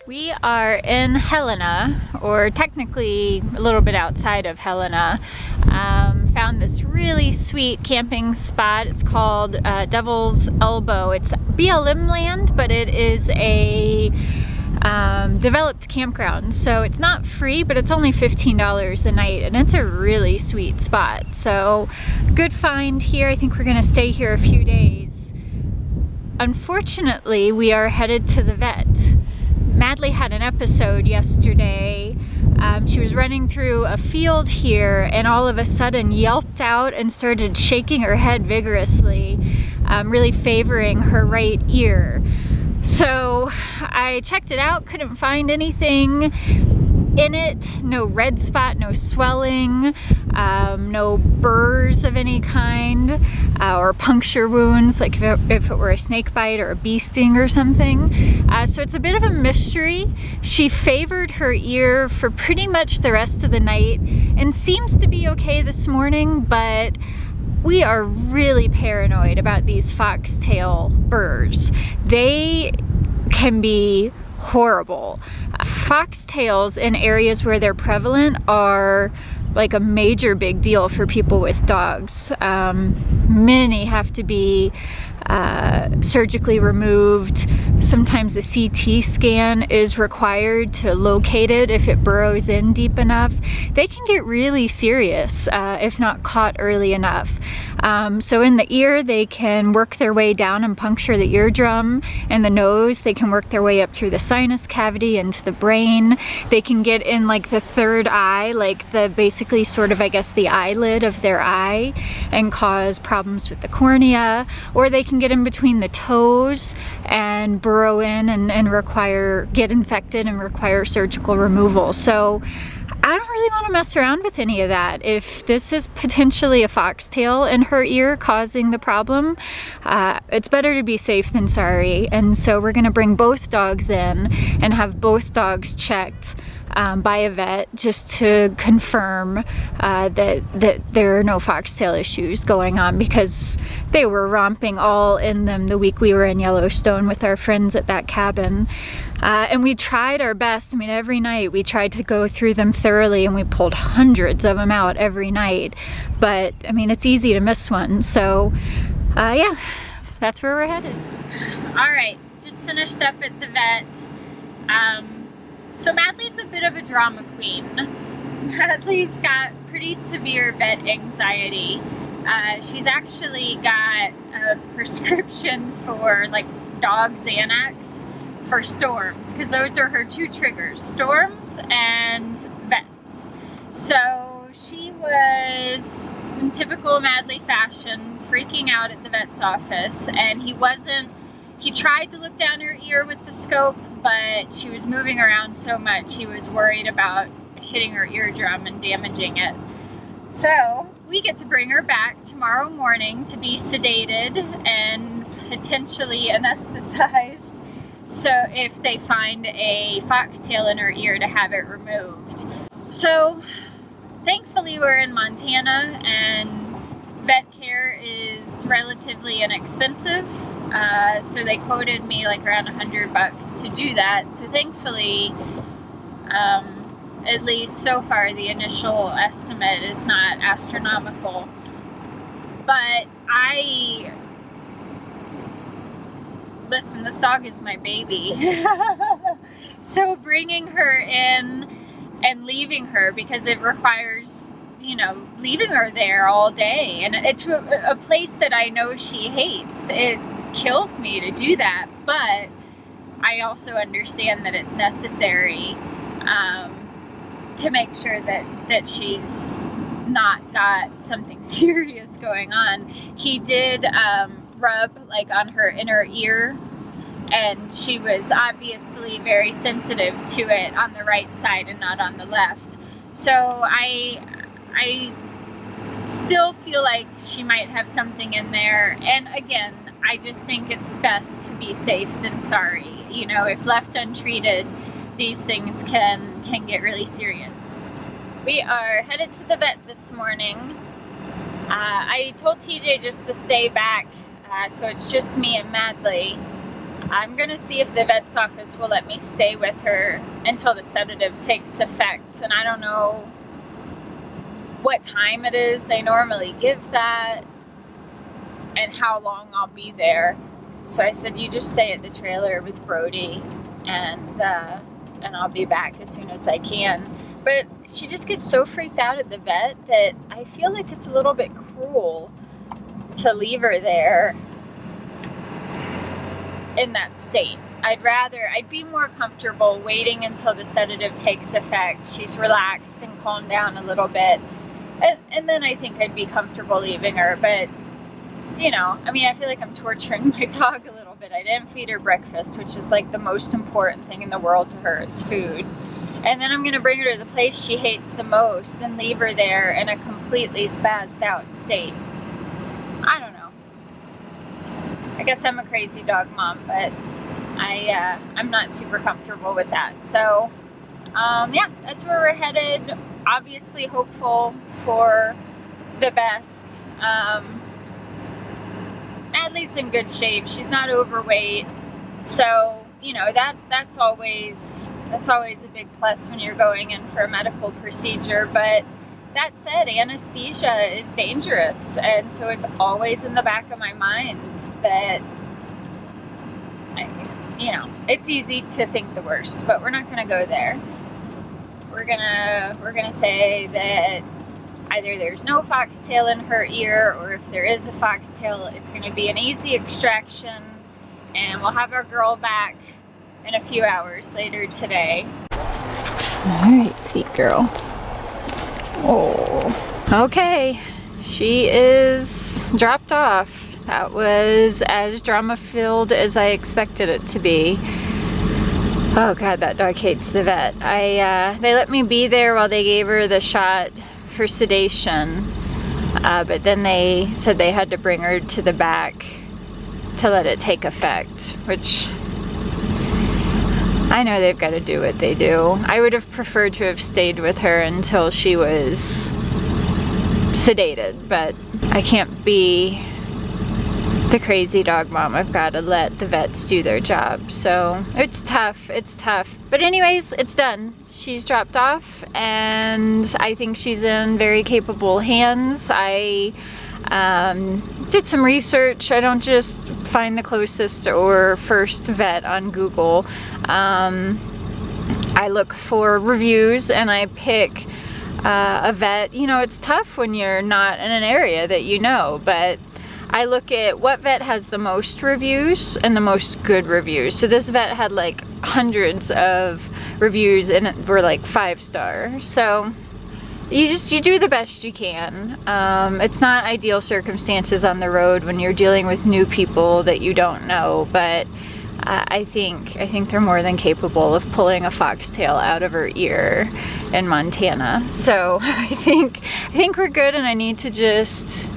We are in Helena, or technically a little bit outside of Helena. Found this really sweet camping spot. It's called Devil's Elbow. It's BLM land, but it is a developed campground. So it's not free, but it's only $15 a night, and it's a really sweet spot. So good find here. I think we're gonna stay here a few days. Unfortunately, we are headed to the vet. Madley had an episode yesterday. She was running through a field here and all of a sudden yelped out and started shaking her head vigorously, really favoring her right ear. So I checked it out, couldn't find anything in it. No red spot, no swelling, no burrs of any kind, or puncture wounds, like if it were a snake bite or a bee sting or something. So it's a bit of a mystery. She favored her ear for pretty much the rest of the night and seems to be okay this morning, but we are really paranoid about these foxtail burrs. They can be horrible. Foxtails in areas where they're prevalent are like a major big deal for people with dogs. Many have to be surgically removed. Sometimes a CT scan is required to locate it if it burrows in deep enough. They can get really serious if not caught early enough. So in the ear, they can work their way down and puncture the eardrum. In the nose, they can work their way up through the sinus cavity into the brain. They can get in like the third eye, like the basically sort of, I guess, the eyelid of their eye, and cause problems with the cornea. Or they can get in between the toes and burrow in and get infected and require surgical removal. So I don't really want to mess around with any of that. If this is potentially a foxtail in her ear causing the problem, it's better to be safe than sorry. And so we're gonna bring both dogs in and have both dogs checked by a vet just to confirm that there are no foxtail issues going on, because they were romping all in them the week we were in Yellowstone with our friends at that cabin. And we tried our best. I mean, every night we tried to go through them thoroughly, and we pulled hundreds of them out every night. But I mean, it's easy to miss one. So yeah, that's where we're headed. All right, just finished up at the vet. So Madley's a bit of a drama queen. Madley's got pretty severe vet anxiety. She's actually got a prescription for like dog Xanax for storms, because those are her two triggers, storms and vets. So she was, in typical Madley fashion, freaking out at the vet's office, and he tried to look down her ear with the scope, but she was moving around so much he was worried about hitting her eardrum and damaging it. So we get to bring her back tomorrow morning to be sedated and potentially anesthetized, so if they find a foxtail in her ear, to have it removed. So thankfully we're in Montana and vet care is relatively inexpensive. So they quoted me like around $100 to do that. So thankfully, at least so far, the initial estimate is not astronomical. But listen, this dog is my baby. So bringing her in and leaving her, because it requires, you know, leaving her there all day, and it's a place that I know she hates. It kills me to do that, but I also understand that it's necessary to make sure that she's not got something serious going on. He did rub like on her inner ear, and she was obviously very sensitive to it on the right side and not on the left. So I still feel like she might have something in there, and again, I just think it's best to be safe than sorry. You know, if left untreated, these things can get really serious. We are headed to the vet this morning. I told TJ just to stay back, so it's just me and Madley. I'm gonna see if the vet's office will let me stay with her until the sedative takes effect, and I don't know what time it is they normally give that and how long I'll be there. So I said, you just stay at the trailer with Brody, and I'll be back as soon as I can. But she just gets so freaked out at the vet that I feel like it's a little bit cruel to leave her there in that state. I'd be more comfortable waiting until the sedative takes effect, she's relaxed and calmed down a little bit, and then I think I'd be comfortable leaving her. But you know, I mean, I feel like I'm torturing my dog a little bit. I didn't feed her breakfast, which is like the most important thing in the world to her, is food. And then I'm gonna bring her to the place she hates the most and leave her there in a completely spazzed out state. I don't know. I guess I'm a crazy dog mom, but I'm not super comfortable with that. So yeah, that's where we're headed. Obviously hopeful for the best. Madley's in good shape. She's not overweight. So, you know, that's always a big plus when you're going in for a medical procedure. But that said, anesthesia is dangerous, and so it's always in the back of my mind that, you know, it's easy to think the worst, but we're not going to go there. We're gonna say that either there's no foxtail in her ear, or if there is a foxtail, it's going to be an easy extraction, and we'll have our girl back in a few hours later today. Alright, sweet girl. Oh, okay. She is dropped off. That was as drama-filled as I expected it to be. Oh god, that dog hates the vet. They let me be there while they gave her the shot for sedation, but then they said they had to bring her to the back to let it take effect, which I know they've got to do what they do. I would have preferred to have stayed with her until she was sedated, but I can't be the crazy dog mom. I've got to let the vets do their job. So it's tough, but anyways, it's done. She's dropped off, and I think she's in very capable hands. I did some research. I don't just find the closest or first vet on Google. I look for reviews, and I pick a vet. You know, it's tough when you're not in an area that you know, but I look at what vet has the most reviews and the most good reviews. So this vet had like hundreds of reviews and were like 5-star. So you do the best you can. It's not ideal circumstances on the road when you're dealing with new people that you don't know, but I think they're more than capable of pulling a foxtail out of her ear in Montana. So I think we're good, and I need to just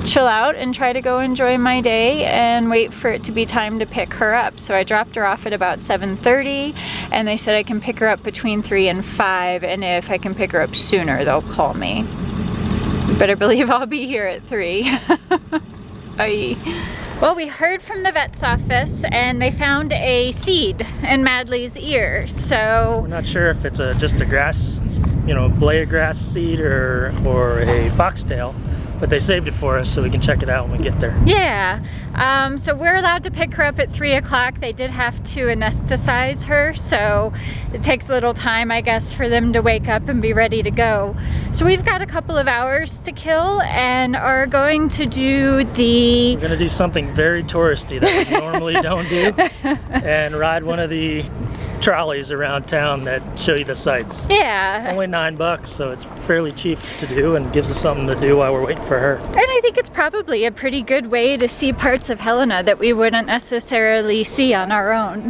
chill out and try to go enjoy my day and wait for it to be time to pick her up. So I dropped her off at about 7:30, and they said I can pick her up between 3 and 5, and if I can pick her up sooner, they'll call me. You better believe I'll be here at 3. Bye. Well, we heard from the vet's office, and they found a seed in Madley's ear. So we're not sure if it's just a grass, you know, blade grass seed or a foxtail. But they saved it for us so we can check it out when we get there. Yeah, so we're allowed to pick her up at 3 o'clock. They did have to anesthetize her, so it takes a little time, I guess, for them to wake up and be ready to go. So we've got a couple of hours to kill, and are going to do the... We're gonna do something very touristy that we normally don't do, and ride one of the trolleys around town that show you the sights. Yeah. It's only $9, so it's fairly cheap to do and gives us something to do while we're waiting for her. And I think it's probably a pretty good way to see parts of Helena that we wouldn't necessarily see on our own.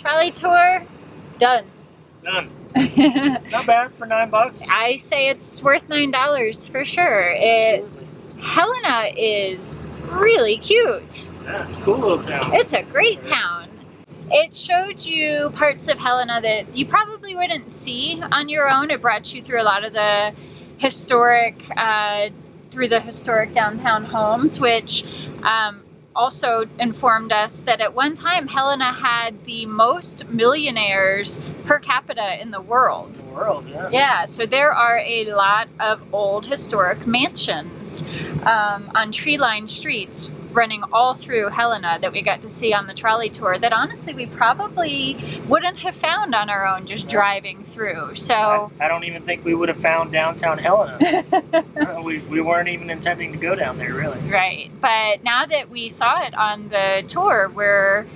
Trolley tour, done. Done. Not bad for $9. I say it's worth $9 for sure. Absolutely. Helena is really cute. Yeah, it's a cool little town. It's a great town. It showed you parts of Helena that you probably wouldn't see on your own. It brought you through a lot of the historic, through the historic downtown homes, which also informed us that at one time Helena had the most millionaires per capita in the world. The world, yeah. Yeah, so there are a lot of old historic mansions on tree-lined streets running all through Helena that we got to see on the trolley tour that honestly we probably wouldn't have found on our own just driving through. So I don't even think we would have found downtown Helena. we weren't even intending to go down there, really. Right, but now that we saw it on the tour, we're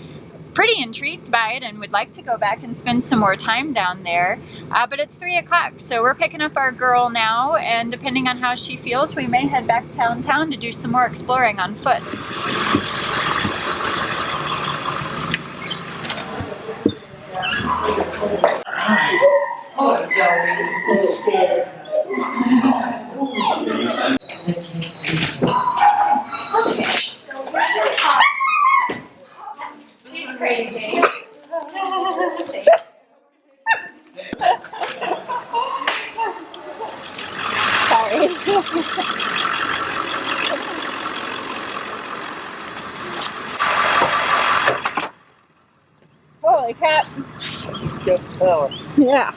pretty intrigued by it and would like to go back and spend some more time down there. But it's 3 o'clock, so we're picking up our girl now, and depending on how she feels, we may head back downtown to do some more exploring on foot. She's crazy. Sorry. Holy crap. Yeah.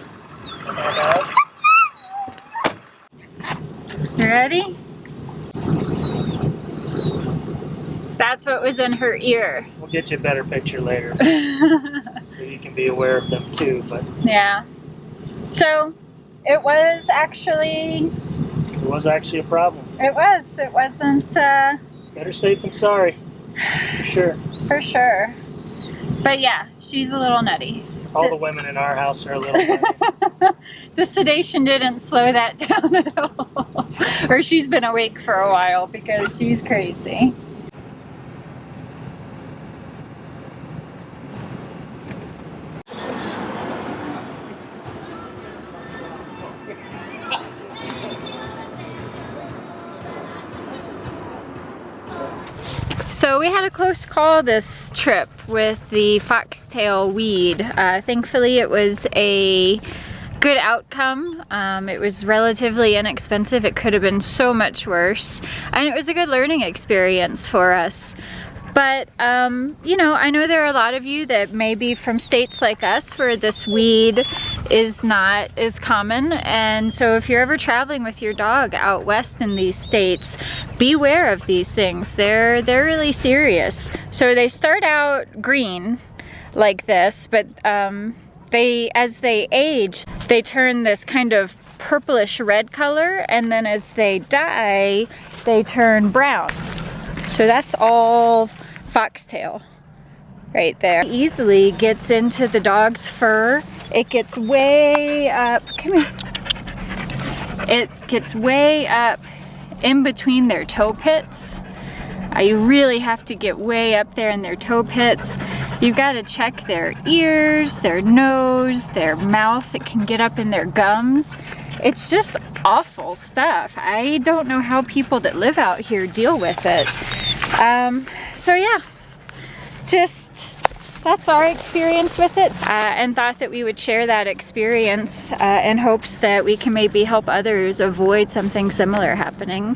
You ready? That's what was in her ear. We'll get you a better picture later so you can be aware of them too. But yeah. So it was actually a problem. It was. It wasn't Better safe than sorry. For sure. For sure. But yeah, she's a little nutty. All the women in our house are a little nutty. The sedation didn't slow that down at all. Or she's been awake for a while because she's crazy. So we had a close call this trip with the foxtail weed. Thankfully it was a good outcome. It was relatively inexpensive. It could have been so much worse. And it was a good learning experience for us. But, you know, I know there are a lot of you that may be from states like us where this weed is not as common. And so if you're ever traveling with your dog out west in these states, beware of these things. They're really serious. So they start out green like this, but as they age, they turn this kind of purplish red color, and then as they die, they turn brown. So that's all foxtail right there. It easily gets into the dog's fur. It gets way up, come here. It gets way up in between their toe pits. You really have to get way up there in their toe pits. You've got to check their ears, their nose, their mouth. It can get up in their gums. It's just awful stuff. I don't know how people that live out here deal with it. So yeah, just that's our experience with it, and thought that we would share that experience in hopes that we can maybe help others avoid something similar happening.